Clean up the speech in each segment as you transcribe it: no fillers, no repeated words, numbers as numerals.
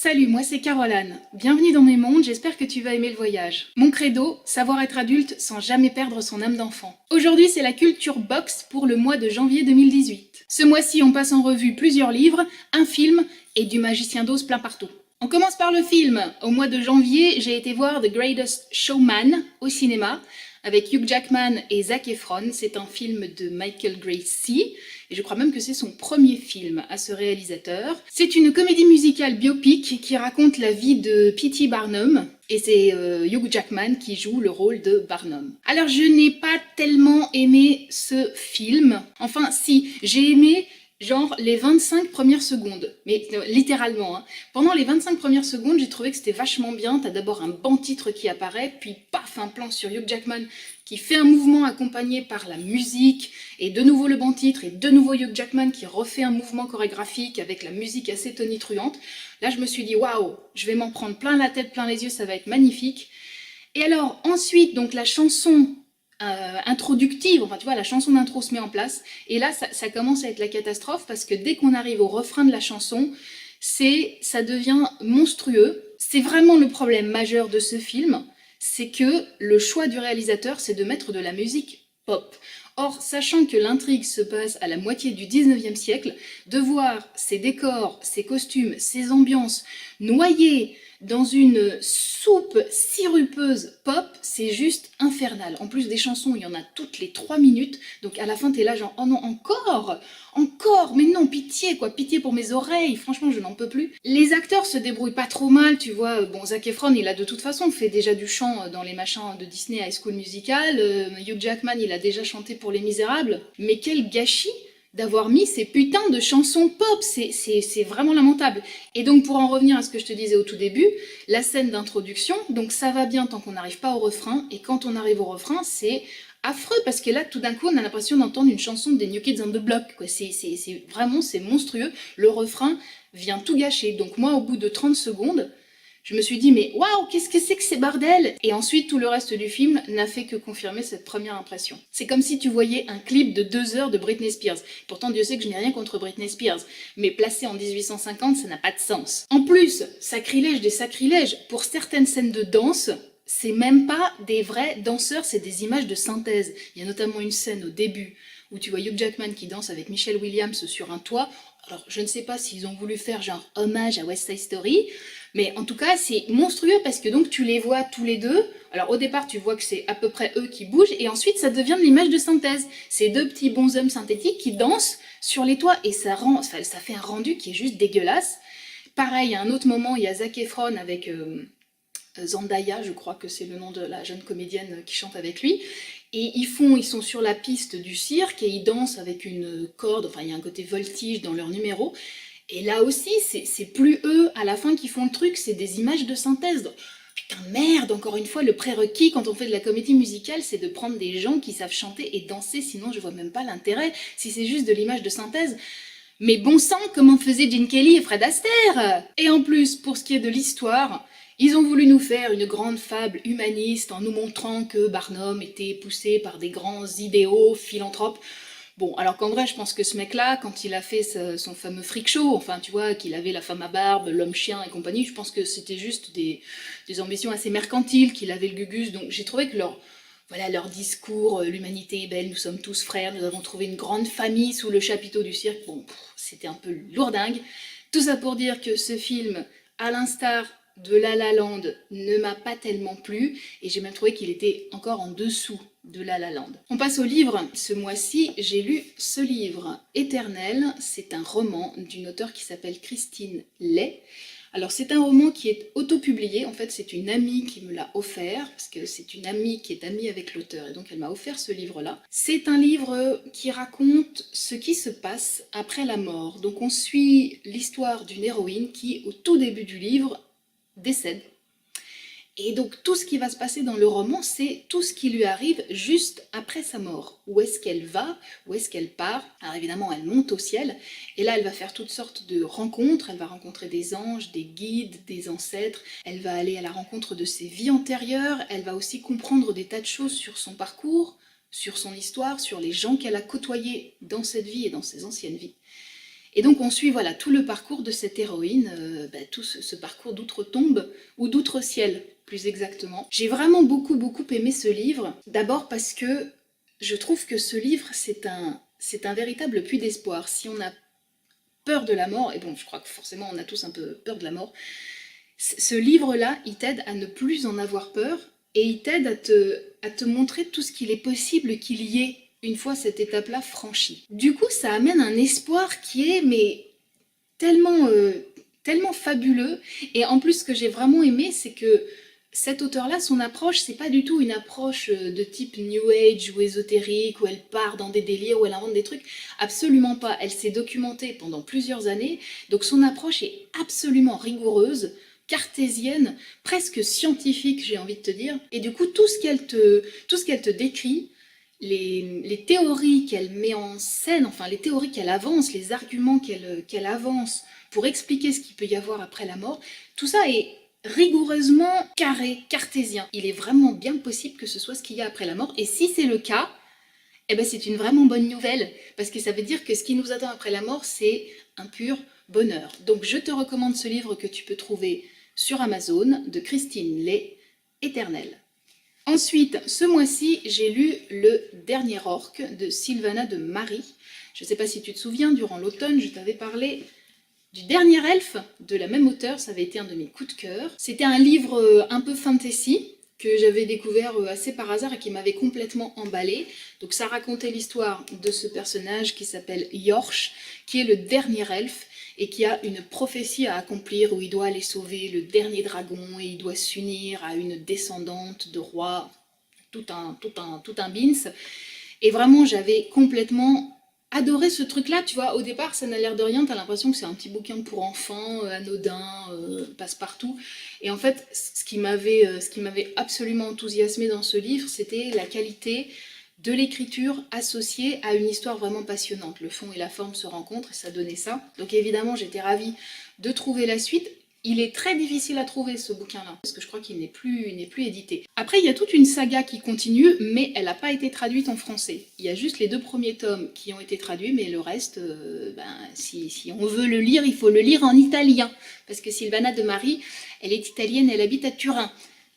Salut, moi c'est Caroline. Bienvenue dans mes mondes, j'espère que tu vas aimer le voyage. Mon credo, savoir être adulte sans jamais perdre son âme d'enfant. Aujourd'hui c'est la culture box pour le mois de janvier 2018. Ce mois-ci on passe en revue plusieurs livres, un film et du magicien d'Oz plein partout. On commence par le film. Au mois de janvier, j'ai été voir The Greatest Showman au cinéma avec Hugh Jackman et Zac Efron. C'est un film de Michael Gracie et je crois même que c'est son premier film à ce réalisateur. C'est une comédie musicale biopic qui raconte la vie de P.T. Barnum et c'est Hugh Jackman qui joue le rôle de Barnum. Alors je n'ai pas tellement aimé ce film. Enfin si, j'ai aimé genre les 25 premières secondes, mais littéralement. Hein. Pendant les 25 premières secondes, j'ai trouvé que c'était vachement bien. T'as d'abord un bon titre qui apparaît, puis paf, un plan sur Hugh Jackman qui fait un mouvement accompagné par la musique, et de nouveau le bon titre, et de nouveau Hugh Jackman qui refait un mouvement chorégraphique avec la musique assez tonitruante. Là, je me suis dit, waouh, je vais m'en prendre plein la tête, plein les yeux, ça va être magnifique. Et alors, ensuite, donc la chanson introductive, enfin tu vois, la chanson d'intro se met en place, et là ça commence à être la catastrophe parce que dès qu'on arrive au refrain de la chanson, ça devient monstrueux. C'est vraiment le problème majeur de ce film, c'est que le choix du réalisateur c'est de mettre de la musique pop. Or, sachant que l'intrigue se passe à la moitié du 19e siècle, de voir ces décors, ces costumes, ces ambiances noyées dans une soupe sirupeuse pop, c'est juste infernal. En plus des chansons, il y en a toutes les 3 minutes, donc à la fin t'es là genre, oh non, encore, mais non, pitié quoi, pitié pour mes oreilles, franchement je n'en peux plus. Les acteurs se débrouillent pas trop mal, tu vois, bon Zac Efron il a de toute façon fait déjà du chant dans les machins de Disney High School Musical, Hugh Jackman il a déjà chanté pour Les Misérables, mais quel gâchis d'avoir mis ces putains de chansons pop, c'est vraiment lamentable. Et donc pour en revenir à ce que je te disais au tout début, la scène d'introduction, donc ça va bien tant qu'on n'arrive pas au refrain, et quand on arrive au refrain, c'est affreux, parce que là tout d'un coup on a l'impression d'entendre une chanson des New Kids on the Block, quoi. C'est monstrueux, le refrain vient tout gâcher. Donc moi au bout de 30 secondes, je me suis dit, mais waouh, qu'est-ce que c'est que ces bordels? Et ensuite, tout le reste du film n'a fait que confirmer cette première impression. C'est comme si tu voyais un clip de 2 heures de Britney Spears. Pourtant, Dieu sait que je n'ai rien contre Britney Spears, mais placé en 1850, ça n'a pas de sens. En plus, sacrilège des sacrilèges, pour certaines scènes de danse, c'est même pas des vrais danseurs, c'est des images de synthèse. Il y a notamment une scène au début où tu vois Hugh Jackman qui danse avec Michelle Williams sur un toit. Alors, je ne sais pas s'ils ont voulu faire genre hommage à West Side Story, mais en tout cas, c'est monstrueux parce que donc tu les vois tous les deux. Alors au départ, tu vois que c'est à peu près eux qui bougent et ensuite ça devient de l'image de synthèse. Ces deux petits bonshommes synthétiques qui dansent sur les toits et ça fait un rendu qui est juste dégueulasse. Pareil, à un autre moment, il y a Zac Efron avec Zendaya, je crois que c'est le nom de la jeune comédienne qui chante avec lui. Et ils sont sur la piste du cirque et ils dansent avec une corde, enfin il y a un côté voltige dans leur numéro. Et là aussi, c'est plus eux à la fin qui font le truc, c'est des images de synthèse. Putain merde, encore une fois, le prérequis quand on fait de la comédie musicale, c'est de prendre des gens qui savent chanter et danser, sinon je vois même pas l'intérêt, si c'est juste de l'image de synthèse. Mais bon sang, comment faisaient Gene Kelly et Fred Astaire? Et en plus, pour ce qui est de l'histoire, ils ont voulu nous faire une grande fable humaniste en nous montrant que Barnum était poussé par des grands idéaux philanthropes. Bon, alors qu'en vrai, je pense que ce mec-là, quand il a fait son fameux freak show, enfin, tu vois, qu'il avait la femme à barbe, l'homme-chien et compagnie, je pense que c'était juste des ambitions assez mercantiles, qu'il avait le gugus, donc j'ai trouvé que leur discours, l'humanité est belle, nous sommes tous frères, nous avons trouvé une grande famille sous le chapiteau du cirque, bon, c'était un peu lourdingue. Tout ça pour dire que ce film, à l'instar de La La Land, ne m'a pas tellement plu, et j'ai même trouvé qu'il était encore en dessous de La La Land. On passe au livre. Ce mois-ci, j'ai lu ce livre, Éternel. C'est un roman d'une auteure qui s'appelle Christine Lay. Alors c'est un roman qui est autopublié, en fait c'est une amie qui me l'a offert, parce que c'est une amie qui est amie avec l'auteur, et donc elle m'a offert ce livre-là. C'est un livre qui raconte ce qui se passe après la mort. Donc on suit l'histoire d'une héroïne qui, au tout début du livre, décède. Et donc tout ce qui va se passer dans le roman, c'est tout ce qui lui arrive juste après sa mort. Où est-ce qu'elle va? Où est-ce qu'elle part? Alors évidemment, elle monte au ciel, et là elle va faire toutes sortes de rencontres, elle va rencontrer des anges, des guides, des ancêtres, elle va aller à la rencontre de ses vies antérieures, elle va aussi comprendre des tas de choses sur son parcours, sur son histoire, sur les gens qu'elle a côtoyés dans cette vie et dans ses anciennes vies. Et donc on suit voilà tout le parcours de cette héroïne, tout ce parcours d'outre-tombe, ou d'outre-ciel plus exactement. J'ai vraiment beaucoup aimé ce livre, d'abord parce que je trouve que ce livre c'est un véritable puits d'espoir. Si on a peur de la mort, et bon je crois que forcément on a tous un peu peur de la mort, ce livre-là il t'aide à ne plus en avoir peur, et il t'aide à te montrer tout ce qu'il est possible qu'il y ait une fois cette étape-là franchie. Du coup, ça amène un espoir qui est tellement, tellement fabuleux. Et en plus, ce que j'ai vraiment aimé, c'est que cet auteur-là, son approche, c'est pas du tout une approche de type New Age ou ésotérique, où elle part dans des délires, où elle invente des trucs. Absolument pas. Elle s'est documentée pendant plusieurs années, donc son approche est absolument rigoureuse, cartésienne, presque scientifique, j'ai envie de te dire. Et du coup, tout ce qu'elle te décrit, les théories qu'elle met en scène, enfin les théories qu'elle avance, les arguments qu'elle avance pour expliquer ce qu'il peut y avoir après la mort, tout ça est rigoureusement carré, cartésien. Il est vraiment bien possible que ce soit ce qu'il y a après la mort, et si c'est le cas, eh ben c'est une vraiment bonne nouvelle, parce que ça veut dire que ce qui nous attend après la mort, c'est un pur bonheur. Donc je te recommande ce livre que tu peux trouver sur Amazon, de Christine Lay, Éternel. Ensuite, ce mois-ci, j'ai lu Le Dernier Orc de Sylvana de Mari. Je ne sais pas si tu te souviens, durant l'automne, je t'avais parlé du Dernier Elfe de la même auteure, ça avait été un de mes coups de cœur. C'était un livre un peu fantasy que j'avais découvert assez par hasard et qui m'avait complètement emballée. Donc ça racontait l'histoire de ce personnage qui s'appelle Yorsh, qui est le dernier elfe et qui a une prophétie à accomplir où il doit aller sauver le dernier dragon et il doit s'unir à une descendante de roi, tout un bins. Et vraiment, j'avais complètement adoré ce truc-là, tu vois. Au départ, ça n'a l'air de rien, t'as l'impression que c'est un petit bouquin pour enfants, anodin, passe-partout. Et en fait, ce qui m'avait absolument enthousiasmé dans ce livre, c'était la qualité de l'écriture associée à une histoire vraiment passionnante. Le fond et la forme se rencontrent et ça donnait ça. Donc évidemment, j'étais ravie de trouver la suite. Il est très difficile à trouver ce bouquin-là, parce que je crois qu'il n'est plus édité. Après, il y a toute une saga qui continue, mais elle n'a pas été traduite en français. Il y a juste les 2 premiers tomes qui ont été traduits, mais le reste, si on veut le lire, il faut le lire en italien. Parce que Sylvana de Mari, elle est italienne, elle habite à Turin.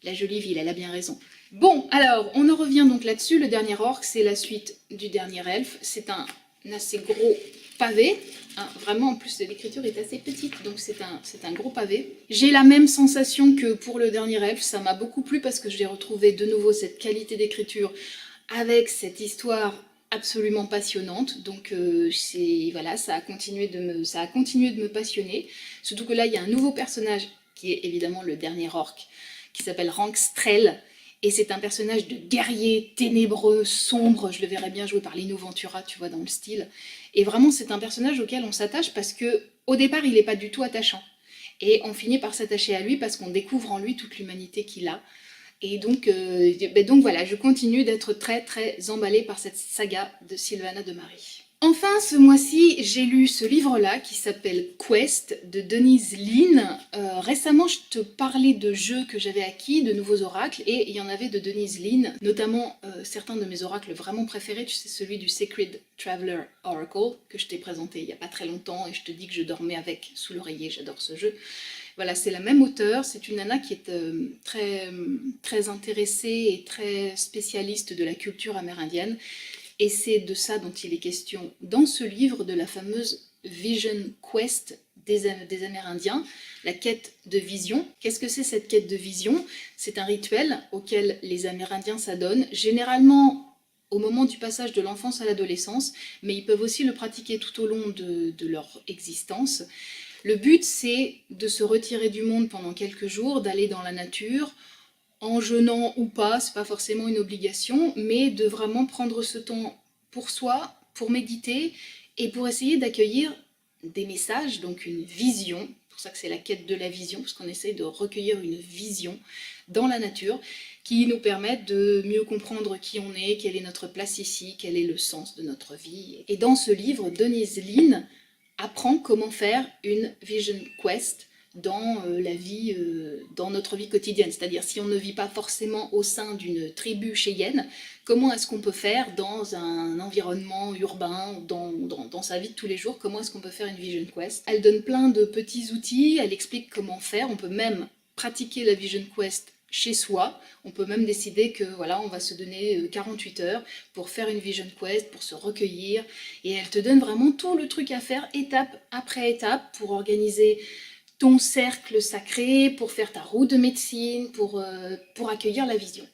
La jolie ville, elle a bien raison. Bon, alors, on en revient donc là-dessus. Le Dernier Orc, c'est la suite du Dernier Elfe. C'est un assez gros pavé. Hein, vraiment, en plus, l'écriture est assez petite, donc c'est un gros pavé. J'ai la même sensation que pour le Dernier Elfe. Ça m'a beaucoup plu parce que j'ai retrouvé de nouveau cette qualité d'écriture avec cette histoire absolument passionnante. Donc voilà, ça a continué de me passionner. Surtout que là, il y a un nouveau personnage qui est évidemment le Dernier Orc, qui s'appelle Rankstrel. Et c'est un personnage de guerrier ténébreux, sombre, je le verrais bien joué par Lino Ventura, tu vois, dans le style. Et vraiment, c'est un personnage auquel on s'attache parce que, au départ, il n'est pas du tout attachant. Et on finit par s'attacher à lui parce qu'on découvre en lui toute l'humanité qu'il a. Et donc voilà, je continue d'être très emballée par cette saga de Sylvana de Mari. Enfin, ce mois-ci, j'ai lu ce livre-là qui s'appelle Quest de Denise Linn. Récemment, je te parlais de jeux que j'avais acquis, de nouveaux oracles, et il y en avait de Denise Linn, notamment certains de mes oracles vraiment préférés, tu sais, celui du Sacred Traveler Oracle, que je t'ai présenté il n'y a pas très longtemps, et je te dis que je dormais avec sous l'oreiller, j'adore ce jeu. Voilà, c'est la même auteure, c'est une nana qui est très intéressée et très spécialiste de la culture amérindienne. Et c'est de ça dont il est question dans ce livre, de la fameuse Vision Quest des Amérindiens, la quête de vision. Qu'est-ce que c'est cette quête de vision? C'est un rituel auquel les Amérindiens s'adonnent, généralement au moment du passage de l'enfance à l'adolescence, mais ils peuvent aussi le pratiquer tout au long de leur existence. Le but, c'est de se retirer du monde pendant quelques jours, d'aller dans la nature, en jeûnant ou pas, c'est pas forcément une obligation, mais de vraiment prendre ce temps pour soi, pour méditer et pour essayer d'accueillir des messages, donc une vision. C'est pour ça que c'est la quête de la vision, parce qu'on essaye de recueillir une vision dans la nature qui nous permette de mieux comprendre qui on est, quelle est notre place ici, quel est le sens de notre vie. Et dans ce livre, Denise Linn apprend comment faire une Vision Quest dans la vie, dans notre vie quotidienne. C'est-à-dire si on ne vit pas forcément au sein d'une tribu cheyenne, comment est-ce qu'on peut faire dans un environnement urbain, dans sa vie de tous les jours, comment est-ce qu'on peut faire une Vision Quest. Elle donne plein de petits outils, elle explique comment faire, on peut même pratiquer la Vision Quest chez soi, on peut même décider que voilà, on va se donner 48 heures pour faire une Vision Quest, pour se recueillir, et elle te donne vraiment tout le truc à faire étape après étape pour organiser ton cercle sacré, pour faire ta roue de médecine, pour accueillir la vision.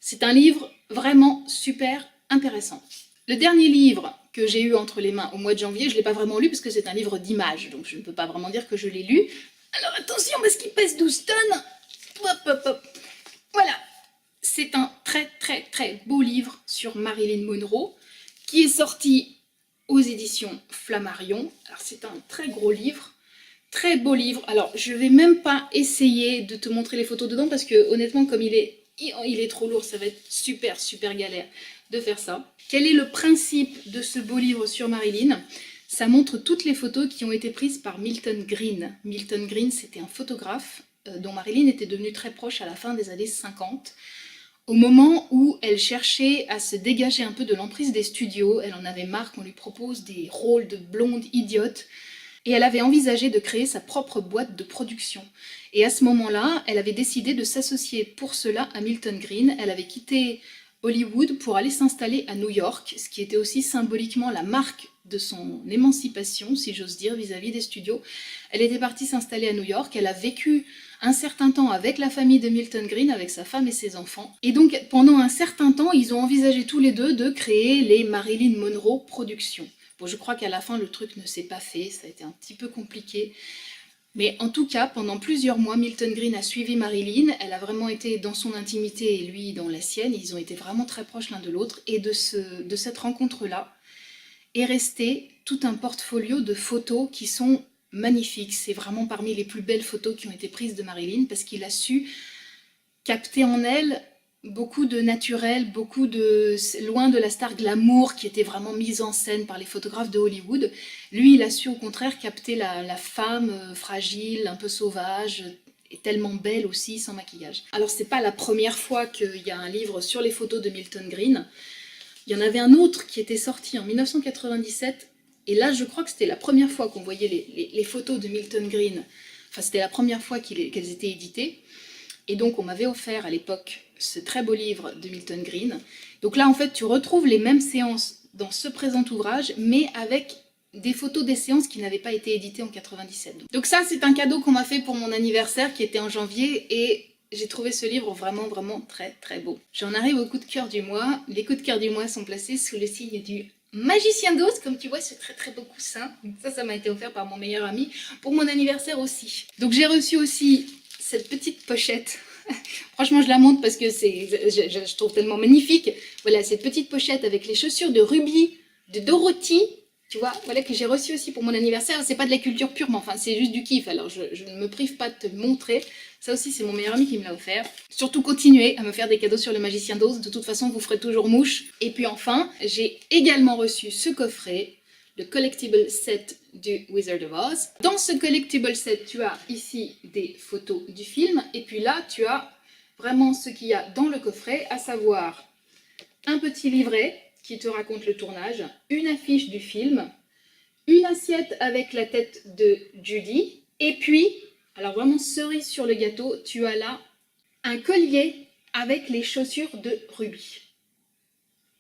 C'est un livre vraiment super intéressant. Le dernier livre que j'ai eu entre les mains au mois de janvier, je ne l'ai pas vraiment lu parce que c'est un livre d'images, donc je ne peux pas vraiment dire que je l'ai lu. Alors attention parce qu'il pèse 12 tonnes. Hop, hop, hop. Voilà, c'est un très très très beau livre sur Marilyn Monroe qui est sorti aux éditions Flammarion. Alors c'est un très gros livre, très beau livre. Alors je vais même pas essayer de te montrer les photos dedans parce que honnêtement comme il est trop lourd, ça va être super super galère de faire ça. Quel est le principe de ce beau livre sur Marilyn ? Ça montre toutes les photos qui ont été prises par Milton Green. Milton Green, c'était un photographe dont Marilyn était devenue très proche à la fin des années 50. Au moment où elle cherchait à se dégager un peu de l'emprise des studios, elle en avait marre qu'on lui propose des rôles de blonde idiote, et elle avait envisagé de créer sa propre boîte de production. Et à ce moment-là, elle avait décidé de s'associer pour cela à Milton Green. Elle avait quitté Hollywood pour aller s'installer à New York, ce qui était aussi symboliquement la marque de son émancipation, si j'ose dire, vis-à-vis des studios. Elle était partie s'installer à New York, elle a vécu un certain temps avec la famille de Milton Green, avec sa femme et ses enfants. Et donc, pendant un certain temps, ils ont envisagé tous les deux de créer les Marilyn Monroe Productions. Bon, je crois qu'à la fin, le truc ne s'est pas fait, ça a été un petit peu compliqué. Mais en tout cas, pendant plusieurs mois, Milton Green a suivi Marilyn, elle a vraiment été dans son intimité et lui dans la sienne, ils ont été vraiment très proches l'un de l'autre, et de cette rencontre-là est resté tout un portfolio de photos qui sont magnifiques. C'est vraiment parmi les plus belles photos qui ont été prises de Marilyn, parce qu'il a su capter en elle beaucoup de naturel, beaucoup de loin de la star glamour qui était vraiment mise en scène par les photographes de Hollywood. Lui, il a su au contraire capter la femme fragile, un peu sauvage, et tellement belle aussi, sans maquillage. Alors c'est pas la première fois qu'il y a un livre sur les photos de Milton Green. Il y en avait un autre qui était sorti en 1997, et là je crois que c'était la première fois qu'on voyait les photos de Milton Green. Enfin c'était la première fois qu'elles étaient éditées. Et donc on m'avait offert à l'époque ce très beau livre de Milton Green. Donc là en fait tu retrouves les mêmes séances dans ce présent ouvrage, mais avec des photos des séances qui n'avaient pas été éditées en 97. Donc ça c'est un cadeau qu'on m'a fait pour mon anniversaire qui était en janvier, et j'ai trouvé ce livre vraiment vraiment très très beau. J'en arrive au coup de cœur du mois. Les coups de cœur du mois sont placés sous le signe du Magicien d'Oz, comme tu vois, ce très très beau coussin. Ça m'a été offert par mon meilleur ami pour mon anniversaire aussi. Donc j'ai reçu aussi cette petite pochette. Franchement, je la montre parce que je trouve tellement magnifique. Voilà, cette petite pochette avec les chaussures de Ruby, de Dorothy, tu vois, voilà, que j'ai reçu aussi pour mon anniversaire. C'est pas de la culture pure, mais enfin, c'est juste du kiff. Alors, je ne me prive pas de te le montrer. Ça aussi, c'est mon meilleur ami qui me l'a offert. Surtout, continuez à me faire des cadeaux sur le Magicien d'Oz. De toute façon, vous ferez toujours mouche. Et puis enfin, j'ai également reçu ce coffret, le Collectible Set du Wizard of Oz. Dans ce Collectible Set, tu as ici des photos du film, et puis là, tu as vraiment ce qu'il y a dans le coffret, à savoir un petit livret qui te raconte le tournage, une affiche du film, une assiette avec la tête de Judy, et puis, alors vraiment cerise sur le gâteau, tu as là un collier avec les chaussures de Ruby.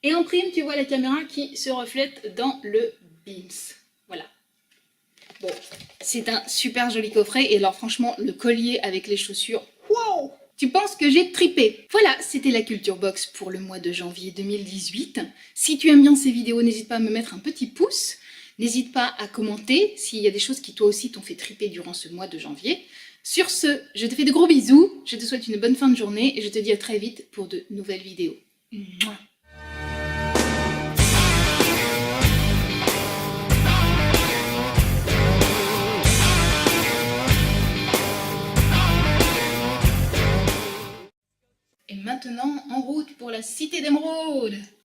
Et en prime, tu vois la caméra qui se reflète dans le Beams. Voilà. Bon, c'est un super joli coffret. Et alors franchement, le collier avec les chaussures, wow! Tu penses que j'ai tripé? Voilà, c'était la Culture Box pour le mois de janvier 2018. Si tu aimes bien ces vidéos, n'hésite pas à me mettre un petit pouce. N'hésite pas à commenter s'il y a des choses qui toi aussi t'ont fait triper durant ce mois de janvier. Sur ce, je te fais de gros bisous. Je te souhaite une bonne fin de journée et je te dis à très vite pour de nouvelles vidéos. Mouah. Et maintenant, en route pour la Cité d'Émeraude.